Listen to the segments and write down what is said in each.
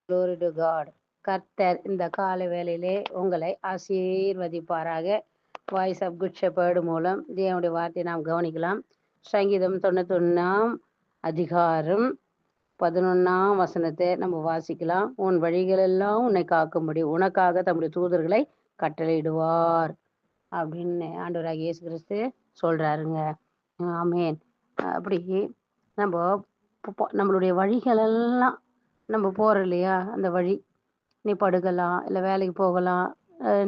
Glory to God. கர்த்தர் இந்த காலை வேளையிலே உங்களை ஆசீர்வதிப்பாராக. வாய்ஸ் ஆஃப் குட் ஷெப்பர்டு மூலம் தேவனுடைய வார்த்தையை நாம் கவனிக்கலாம். சங்கீதம் 91 அதிகாரம் 11 வசனத்தை நம்ம வாசிக்கலாம். உன் வழிகளெல்லாம் உன்னை காக்கும்படி உனக்காக தம்முடைய தூதர்களை கட்டளையிடுவார் அப்படின்னு ஆண்டவராகிய இயேசு கிறிஸ்து சொல்றாருங்க. ஆமென். அப்படி நம்ம நம்மளுடைய வழிகளெல்லாம் நம்ம போகிறோம் இல்லையா, அந்த வழி நீ படுக்கலாம், இல்லை வேலைக்கு போகலாம்,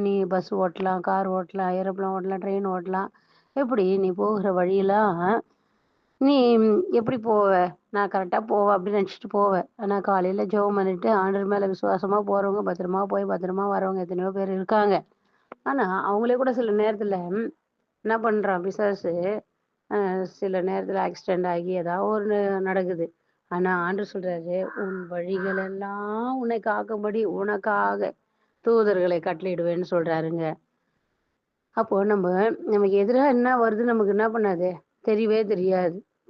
நீ பஸ் ஓட்டலாம், கார் ஓட்டலாம், ஏரோப்ளேன் ஓட்டலாம், ட்ரெயின் ஓட்டலாம். எப்படி நீ போகிற வழியெல்லாம் நீ எப்படி போவ? நான் கரெக்டாக போவேன் அப்படின்னு நினச்சிட்டு போவேன். ஆனால் காலையில் ஜெபம் பண்ணிட்டு ஆண்டவர் மேலே விசுவாசமாக போகிறவங்க பத்திரமா போய் பத்திரமா வரவங்க எத்தனையோ பேர் இருக்காங்க. ஆனால் அவங்களே கூட சில நேரத்தில் என்ன பண்ணுறான் பிசாசு, சில நேரத்தில் ஆக்சிடெண்ட் ஆகி ஏதாவது ஒரு நடக்குது. ஆனா ஆண்டவர் சொல்றாரு, உன் வழிகளெல்லாம் உன்னை காக்கும்படி உனக்காக தூதர்களை கட்டளையிடுவேன்னு சொல்றாருங்க. அப்போ நமக்கு எதிராக என்ன வருது நமக்கு என்ன பண்ணாது, தெரியவே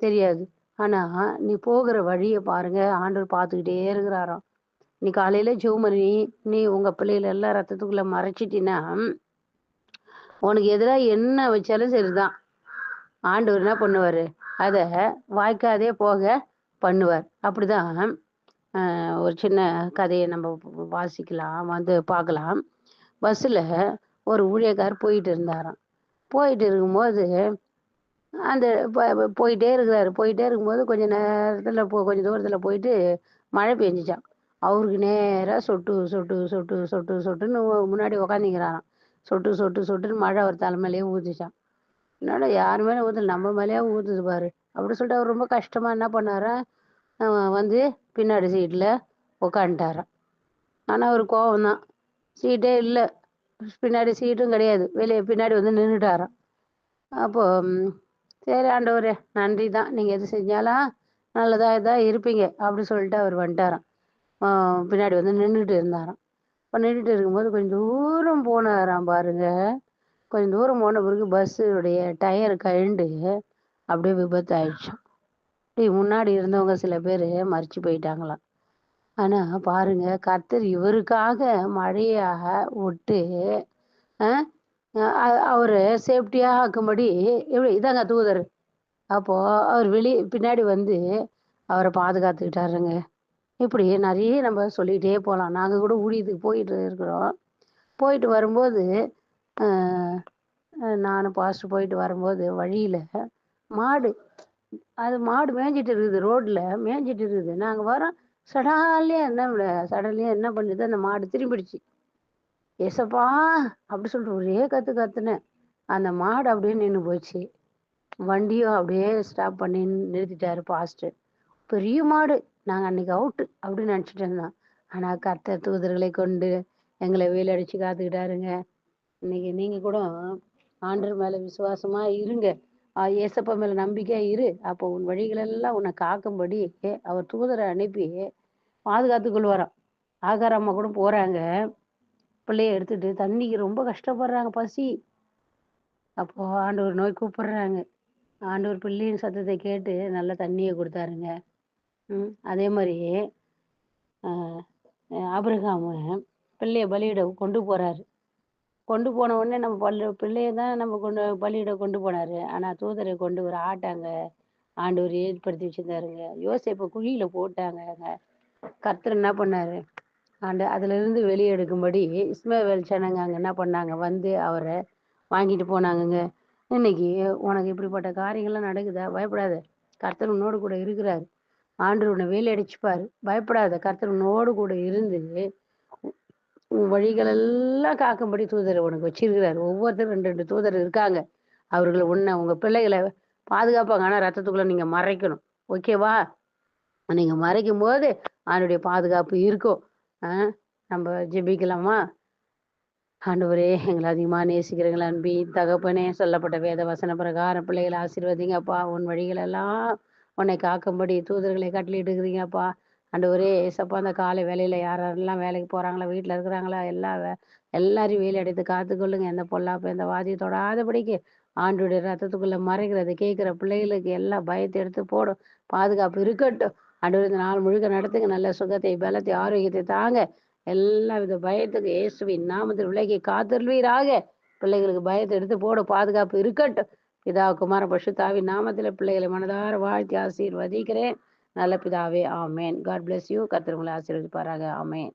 தெரியாது. ஆனா நீ போகிற வழியை பாருங்க, ஆண்டவர் பார்த்துக்கிட்டே இருக்கிறாராம். நீ காலையில ஜெபம் பண்ணி நீ உங்க பிள்ளைகளை எல்லாம் ரத்தத்துக்குள்ள மறைச்சிட்டினா, உனக்கு எதிராக என்ன வச்சாலும் சரிதான், ஆண்டவர் என்ன பண்ணுவாரு, அதை வாய்க்காதே போக பண்ணுவார். அப்படிதான் ஒரு சின்ன கதையை நம்ம வாசிக்கலாம், பார்க்கலாம். பஸ்ஸில் ஒரு ஊழியக்கார் போயிட்டு இருந்தாராம். போயிட்டு இருக்கும்போது அந்த போயிட்டே இருக்கும்போது கொஞ்ச நேரத்தில் கொஞ்சம் தூரத்தில் போயிட்டு மழை பெஞ்சிச்சான். அவருக்கு நேராக சொட்டு சொட்டு சொட்டு சொட்டு சொட்டுன்னு முன்னாடி உக்காந்துக்கிறாராம். சொட்டு சொட்டு சொட்டுன்னு மழை அவர் தலைமையிலேயே ஊற்றிச்சான். என்னடா யார் மேலே ஊற்றல, நம்ம மேலேயே ஊற்றுது பாரு அப்படின்னு சொல்லிட்டு அவர் ரொம்ப கஷ்டமாக என்ன பண்ணாரா, வந்து பின்னாடி சீட்டில் உக்காந்துட்டாராம். ஆனால் அவர் கோவம் தான், சீட்டே இல்லை, பின்னாடி சீட்டும் கிடையாது, வெளியே பின்னாடி வந்து நின்றுட்டாராம். அப்போ சரி ஆண்டவரே நன்றி தான், நீங்கள் எது செஞ்சாலும் நல்லதாக இதாக இருப்பீங்க அப்படி சொல்லிட்டு அவர் வந்துட்டாராம். பின்னாடி வந்து நின்றுட்டு இருந்தாராம். இப்போ நின்றுட்டு இருக்கும்போது கொஞ்சம் தூரம் போனாராம் பாருங்க. கொஞ்சம் தூரம் போன பிறகு பஸ்ஸுடைய டயர் கழண்டு அப்படியே விபத்து ஆயிடுச்சான். இப்படி முன்னாடி இருந்தவங்க சில பேர் மறிச்சு போயிட்டாங்களாம். ஆனா பாருங்க, கர்த்தர் இவருக்காக மழையாக விட்டு அவரு சேஃப்டியா ஆக்கும்படி எப்படி இதாங்க தூதர். அப்போ அவர் பின்னாடி வந்து அவரை பாதுகாத்துக்கிட்டாருங்க. இப்படி நிறைய நம்ம சொல்லிக்கிட்டே போகலாம். நாங்கள் கூட ஊழியத்துக்கு போயிட்டு இருக்கிறோம். போயிட்டு வரும்போது நானும் பாஸ்டர் போயிட்டு வரும்போது வழியில் மாடு மாடு மேய்ஞ்சிட்டு இருக்குது, ரோட்டில் மேய்ஞ்சிட்டு இருக்குது. நாங்கள் வரோம், சடன்லேயே என்ன பண்ணுது, அந்த மாடு திரும்பிடுச்சு. ஏசப்பா அப்படி சொல்லிட்டு ஒரே கத்துனேன். அந்த மாடு அப்படியே நின்று போச்சு. வண்டியும் அப்படியே ஸ்டாப் பண்ணி நிறுத்திட்டாரு பாஸ்டர். பெரிய மாடு, நாங்கள் அன்னைக்கு அவுட்டு அப்படின்னு நினச்சிட்டு இருந்தோம். ஆனால் கர்த்தர் தூதர்களை கொண்டு எங்களை வேலடிச்சு காத்துக்கிட்டாருங்க. இன்னைக்கு நீங்கள் கூட ஆண்டவர் மேலே விசுவாசமா இருங்க, ஏசப்பா மேல நம்பிக்கையா இரு. அப்போ உன் வழிகளெல்லாம் உன்னை காக்கும்படி அவர் தூதரை அனுப்பி பாதுகாத்து கொள்வாராம். ஆகாரம்மா கூட போறாங்க, பிள்ளைய எடுத்துட்டு தண்ணிக்கு ரொம்ப கஷ்டப்படுறாங்க, பசி. அப்போ ஆண்டவர் நோய் கூப்பிடுறாங்க. ஆண்டவர் பிள்ளையின் சத்தத்தை கேட்டு நல்ல தண்ணியை கொடுத்தாருங்க. அதே மாதிரி ஆபிரகாம பிள்ளைய பலியிட கொண்டு போறாரு. கொண்டு போன உடனே நம்ம பிள்ளைய தான் நம்ம பலியிட கொண்டு போனாரு. ஆனா தூதரை கொண்டு ஒரு ஆட்டாங்க ஆண்டவர் ஏற்படுத்தி வச்சிருந்தாருங்க. யோசேப்பை குழியில போட்டாங்க. கர்த்தர் என்ன பண்ணாரு, அதுல இருந்து வெளியே எடுக்கும்படி இஸ்மவேல் ஜனங்க அங்க என்ன பண்ணாங்க, வந்து அவரை வாங்கிட்டு போனாங்கங்க. இன்னைக்கு உனக்கு இப்படிப்பட்ட காரியங்கள்லாம் நடக்குதா, பயப்படாத, கர்த்தர் உன்னோடு கூட இருக்கிறாரு. ஆண்டவர் உன்னை வேலை அடிச்சுப்பாரு, பயப்படாத, கர்த்தர் உன்னோடு கூட இருந்து உன் வழிகளெல்லாம் காக்கும்படி தூதரை உனக்கு வச்சிருக்கிறாரு. ஒவ்வொருத்தரும் 2 தூதர் இருக்காங்க. அவர்களை உங்க பிள்ளைகளை பாதுகாப்பாங்க. ஆனா ரத்தத்துக்குள்ள நீங்க மறைக்கணும், ஓகேவா? நீங்க மறைக்கும் போது அவனுடைய பாதுகாப்பு இருக்கும். நம்ம ஜெபிக்கலாமா? ஆண்டவரே, எங்களை அதிகமாக நேசிக்கிறீங்களா அன்பி தகப்பனே, சொல்லப்பட்ட வேத வசன பிரகாரம் பிள்ளைகளை ஆசீர்வதிங்கப்பா. உன் வழிகளெல்லாம் உன்னை காக்கும்படி தூதர்களை கட்டளையிட்டுக்கிறீங்கப்பா. ஆண்டவரே ஏசப்பா, அந்த காலை வேலையில யாரெல்லாம் வேலைக்கு போறாங்களா, வீட்டில் இருக்கிறாங்களா, எல்லாரையும் வேலை அடைத்து காத்துக்கொள்ளுங்க. எந்த பொல்லாப்பு எந்த வாதியை தொடாதபடிக்கு ஆண்டுடைய ரத்தத்துக்குள்ள மறைக்கிறது கேட்கிற பிள்ளைகளுக்கு எல்லா பயத்தை எடுத்து போடும், பாதுகாப்பு இருக்கட்டும். ஆண்டவர் இந்த நாள் முழுக்க நடத்துங்க, நல்ல சுகத்தை, பலத்தை, ஆரோக்கியத்தை தாங்க. எல்லா வித பயத்துக்கு இயேசுவின் நாமத்தில் விலகி காத்திருவீராக. பிள்ளைகளுக்கு பயத்தை எடுத்து போட பாதுகாப்பு இருக்கட்டும். பிதா குமார பசுத்தாவின் நாமத்தில் பிள்ளைகளை மனதார வாழ்த்தி ஆசீர்வதிக்கிறேன். நல்ல பிதாவே, ஆமேன். God bless you. கர்த்தர் உங்களை ஆசீர்வதிப்பாராக. ஆமேன்.